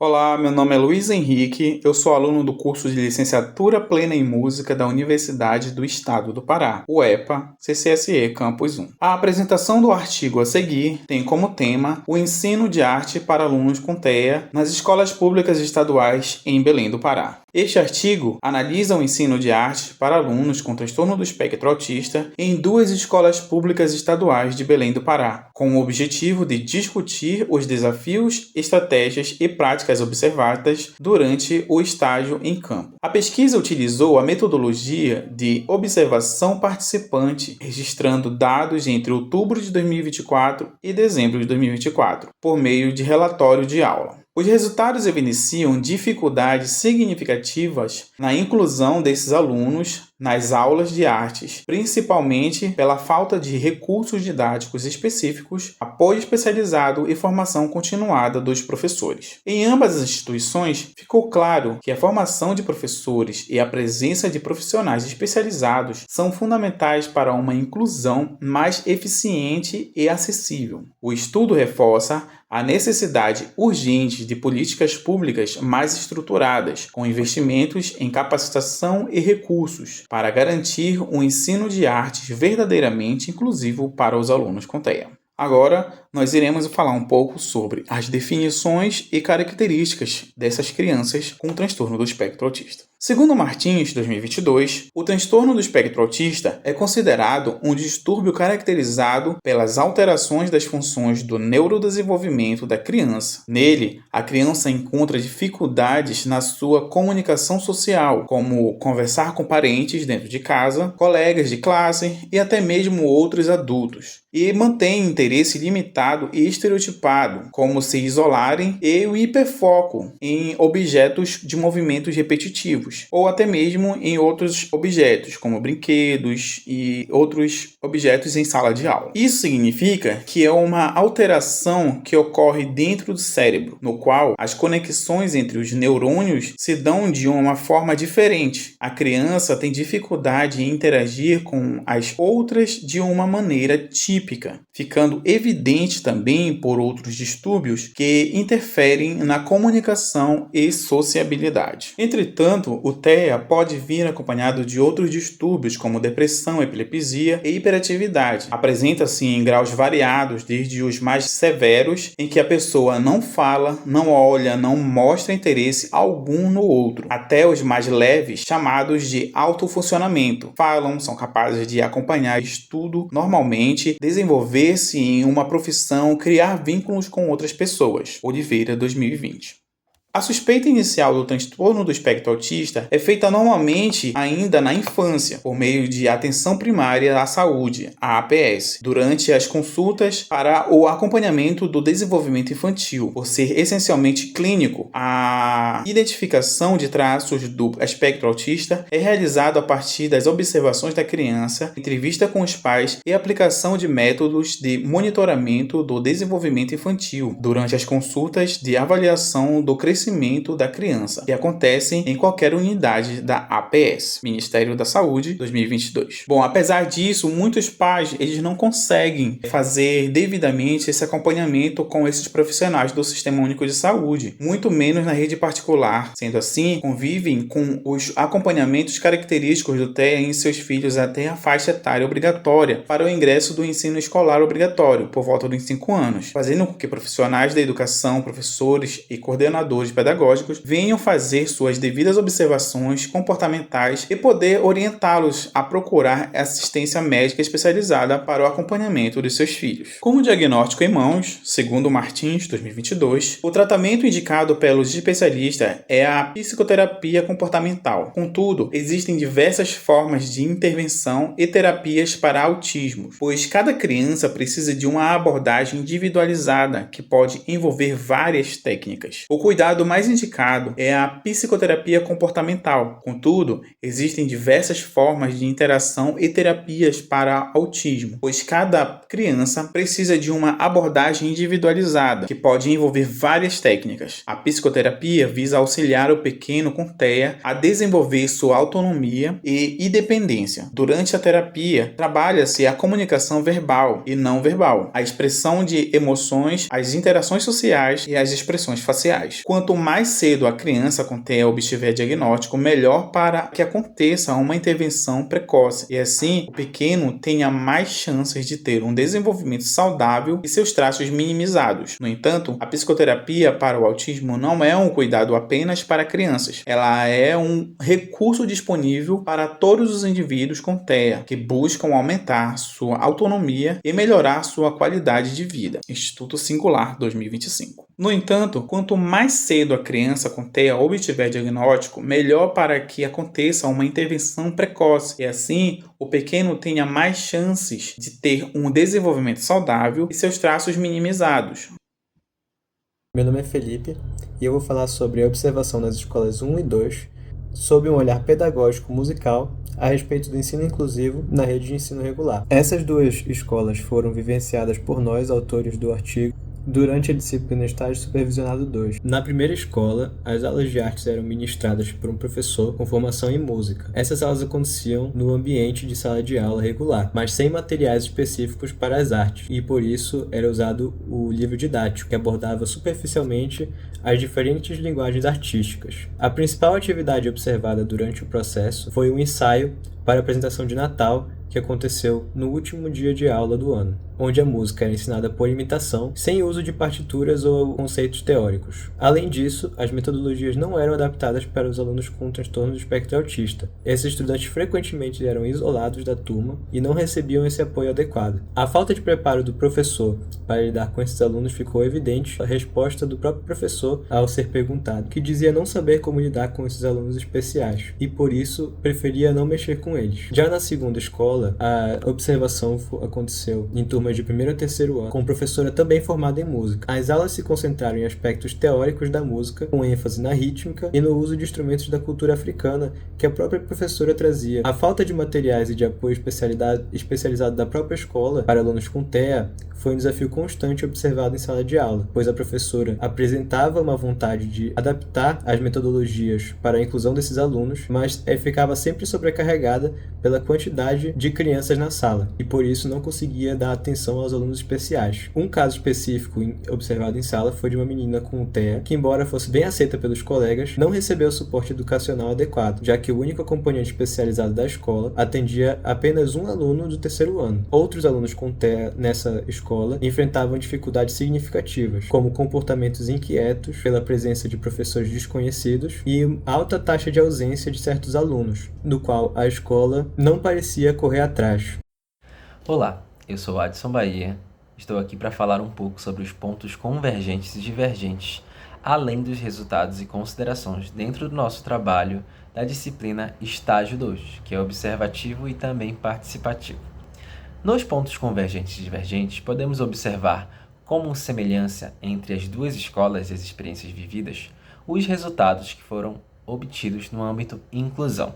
Olá, meu nome é Luiz Henrique, eu sou aluno do curso de Licenciatura Plena em Música da Universidade do Estado do Pará, o EPA, CCSE Campus 1. A apresentação do artigo a seguir tem como tema o ensino de arte para alunos com TEA nas escolas públicas estaduais em Belém do Pará. Este artigo analisa o ensino de arte para alunos com transtorno do espectro autista em duas escolas públicas estaduais de Belém do Pará, com o objetivo de discutir os desafios, estratégias e práticas observadas durante o estágio em campo. A pesquisa utilizou a metodologia de observação participante, registrando dados entre outubro de 2024 e dezembro de 2024, por meio de relatório de aula. Os resultados evidenciam dificuldades significativas na inclusão desses alunos nas aulas de artes, principalmente pela falta de recursos didáticos específicos, apoio especializado e formação continuada dos professores. Em ambas as instituições, ficou claro que a formação de professores e a presença de profissionais especializados são fundamentais para uma inclusão mais eficiente e acessível. O estudo reforça a necessidade urgente de políticas públicas mais estruturadas, com investimentos em capacitação e recursos, para garantir um ensino de artes verdadeiramente inclusivo para os alunos com TEA. Agora, nós iremos falar um pouco sobre as definições e características dessas crianças com transtorno do espectro autista. Segundo Martins, 2022, o transtorno do espectro autista é considerado um distúrbio caracterizado pelas alterações das funções do neurodesenvolvimento da criança. Nele, a criança encontra dificuldades na sua comunicação social, como conversar com parentes dentro de casa, colegas de classe e até mesmo outros adultos, e mantém interesse limitado e estereotipado, como se isolarem e o hiperfoco em objetos de movimentos repetitivos, ou até mesmo em outros objetos, como brinquedos e outros objetos em sala de aula. Isso significa que é uma alteração que ocorre dentro do cérebro, no qual as conexões entre os neurônios se dão de uma forma diferente. A criança tem dificuldade em interagir com as outras de uma maneira típica, ficando evidente também por outros distúrbios que interferem na comunicação e sociabilidade. Entretanto, o TEA pode vir acompanhado de outros distúrbios como depressão, epilepsia e hiperatividade. Apresenta-se em graus variados, desde os mais severos, em que a pessoa não fala, não olha, não mostra interesse algum no outro, até os mais leves, chamados de autofuncionamento. Falam, são capazes de acompanhar estudo normalmente, desenvolver-se em uma profissão, criar vínculos com outras pessoas. Oliveira, 2020. A suspeita inicial do transtorno do espectro autista é feita normalmente ainda na infância, por meio de atenção primária à saúde, a APS, durante as consultas para o acompanhamento do desenvolvimento infantil. Por ser essencialmente clínico, a identificação de traços do espectro autista é realizada a partir das observações da criança, entrevista com os pais e aplicação de métodos de monitoramento do desenvolvimento infantil, durante as consultas de avaliação do crescimento da criança, que acontecem em qualquer unidade da APS, Ministério da Saúde, 2022. Bom, apesar disso, muitos pais eles não conseguem fazer devidamente esse acompanhamento com esses profissionais do Sistema Único de Saúde, muito menos na rede particular. Sendo assim, convivem com os acompanhamentos característicos do TEA em seus filhos até a faixa etária obrigatória para o ingresso do ensino escolar obrigatório, por volta dos 5 anos, fazendo com que profissionais da educação, professores e coordenadores pedagógicos venham fazer suas devidas observações comportamentais e poder orientá-los a procurar assistência médica especializada para o acompanhamento de seus filhos. Com o diagnóstico em mãos, segundo Martins, 2022, o tratamento indicado pelos especialistas é a psicoterapia comportamental. Contudo, existem diversas formas de intervenção e terapias para autismo, pois cada criança precisa de uma abordagem individualizada que pode envolver várias técnicas. O cuidado mais indicado é a psicoterapia comportamental. Contudo, existem diversas formas de interação e terapias para autismo, pois cada criança precisa de uma abordagem individualizada, que pode envolver várias técnicas. A psicoterapia visa auxiliar o pequeno com TEA a desenvolver sua autonomia e independência. Durante a terapia, trabalha-se a comunicação verbal e não verbal, a expressão de emoções, as interações sociais e as expressões faciais. Quanto quanto mais cedo a criança com TEA obtiver diagnóstico, melhor para que aconteça uma intervenção precoce e assim o pequeno tenha mais chances de ter um desenvolvimento saudável e seus traços minimizados. No entanto, a psicoterapia para o autismo não é um cuidado apenas para crianças. Ela é um recurso disponível para todos os indivíduos com TEA que buscam aumentar sua autonomia e melhorar sua qualidade de vida. Instituto Singular 2025. No entanto, quanto mais cedo a criança com TEA obtiver diagnóstico, melhor para que aconteça uma intervenção precoce e assim o pequeno tenha mais chances de ter um desenvolvimento saudável e seus traços minimizados. Meu nome é Felipe e eu vou falar sobre a observação nas escolas 1 e 2, sob um olhar pedagógico musical a respeito do ensino inclusivo na rede de ensino regular. Essas duas escolas foram vivenciadas por nós, autores do artigo, durante a disciplina Estágio Supervisionado 2. Na primeira escola, as aulas de artes eram ministradas por um professor com formação em música. Essas aulas aconteciam no ambiente de sala de aula regular, mas sem materiais específicos para as artes, e por isso era usado o livro didático, que abordava superficialmente as diferentes linguagens artísticas. A principal atividade observada durante o processo foi um ensaio para a apresentação de Natal, que aconteceu no último dia de aula do ano, onde a música era ensinada por imitação, sem uso de partituras ou conceitos teóricos. Além disso, as metodologias não eram adaptadas para os alunos com transtorno do espectro autista. Esses estudantes frequentemente eram isolados da turma e não recebiam esse apoio adequado. A falta de preparo do professor para lidar com esses alunos ficou evidente a resposta do próprio professor ao ser perguntado, que dizia não saber como lidar com esses alunos especiais e, por isso, preferia não mexer com eles. Já na segunda escola, a observação aconteceu em turmas de 1º a 3º ano, com professora também formada em música. As aulas se concentraram em aspectos teóricos da música, com ênfase na rítmica e no uso de instrumentos da cultura africana que a própria professora trazia. A falta de materiais e de apoio especializado da própria escola para alunos com TEA foi um desafio constante observado em sala de aula, pois a professora apresentava uma vontade de adaptar as metodologias para a inclusão desses alunos, mas ficava sempre sobrecarregada pela quantidade de crianças na sala, e por isso não conseguia dar atenção aos alunos especiais. Um caso específico observado em sala foi de uma menina com TEA, que embora fosse bem aceita pelos colegas, não recebeu suporte educacional adequado, já que o único acompanhante especializado da escola atendia apenas um aluno do 3º ano. Outros alunos com TEA nessa escola enfrentavam dificuldades significativas, como comportamentos inquietos pela presença de professores desconhecidos e alta taxa de ausência de certos alunos, do qual a escola não parecia correr atrás. Olá, eu sou Adson Bahia. Estou aqui para falar um pouco sobre os pontos convergentes e divergentes, além dos resultados e considerações dentro do nosso trabalho da disciplina Estágio 2, que é observativo e também participativo. Nos pontos convergentes e divergentes, podemos observar como semelhança entre as duas escolas e as experiências vividas, os resultados que foram obtidos no âmbito inclusão,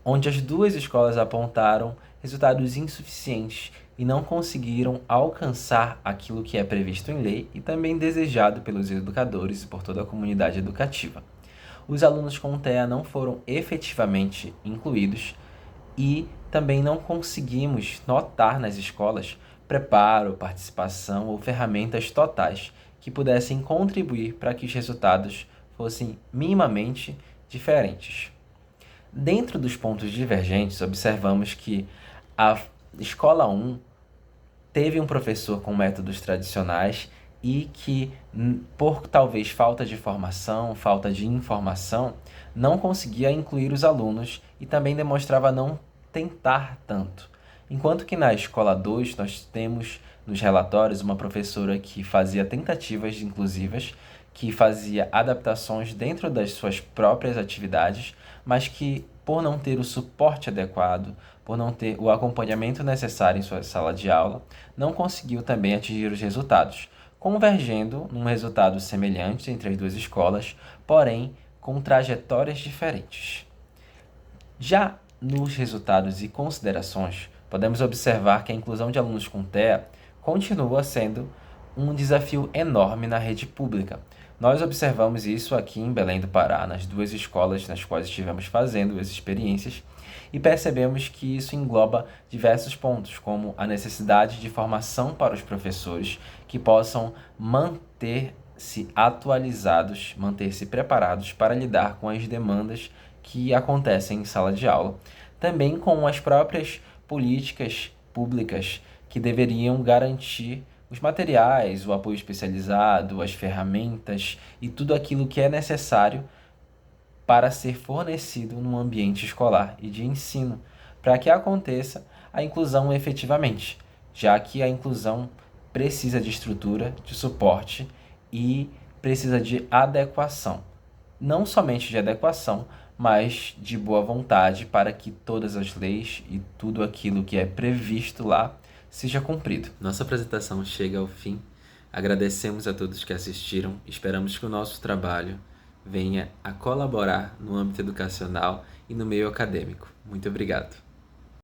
onde as duas escolas apontaram resultados insuficientes e não conseguiram alcançar aquilo que é previsto em lei e também desejado pelos educadores e por toda a comunidade educativa. Os alunos com TEA não foram efetivamente incluídos e também não conseguimos notar nas escolas preparo, participação ou ferramentas totais que pudessem contribuir para que os resultados fossem minimamente diferentes. Dentro dos pontos divergentes, observamos que a escola 1 teve um professor com métodos tradicionais e que, por talvez falta de formação, falta de informação, não conseguia incluir os alunos e também demonstrava não tentar tanto. Enquanto que na escola 2 nós temos nos relatórios uma professora que fazia tentativas inclusivas, que fazia adaptações dentro das suas próprias atividades, mas que por não ter o suporte adequado, por não ter o acompanhamento necessário em sua sala de aula, não conseguiu também atingir os resultados, convergendo num resultado semelhante entre as duas escolas, porém com trajetórias diferentes. Já nos resultados e considerações, podemos observar que a inclusão de alunos com TEA continua sendo um desafio enorme na rede pública. Nós observamos isso aqui em Belém do Pará, nas duas escolas nas quais estivemos fazendo as experiências, e percebemos que isso engloba diversos pontos, como a necessidade de formação para os professores que possam manter manter-se atualizados, manter-se preparados para lidar com as demandas que acontecem em sala de aula. Também com as próprias políticas públicas que deveriam garantir os materiais, o apoio especializado, as ferramentas e tudo aquilo que é necessário para ser fornecido no ambiente escolar e de ensino, para que aconteça a inclusão efetivamente, já que a inclusão precisa de estrutura, de suporte e precisa de adequação. Não somente de adequação, mas de boa vontade para que todas as leis e tudo aquilo que é previsto lá seja cumprido. Nossa apresentação chega ao fim. Agradecemos a todos que assistiram. Esperamos que o nosso trabalho venha a colaborar no âmbito educacional e no meio acadêmico. Muito obrigado.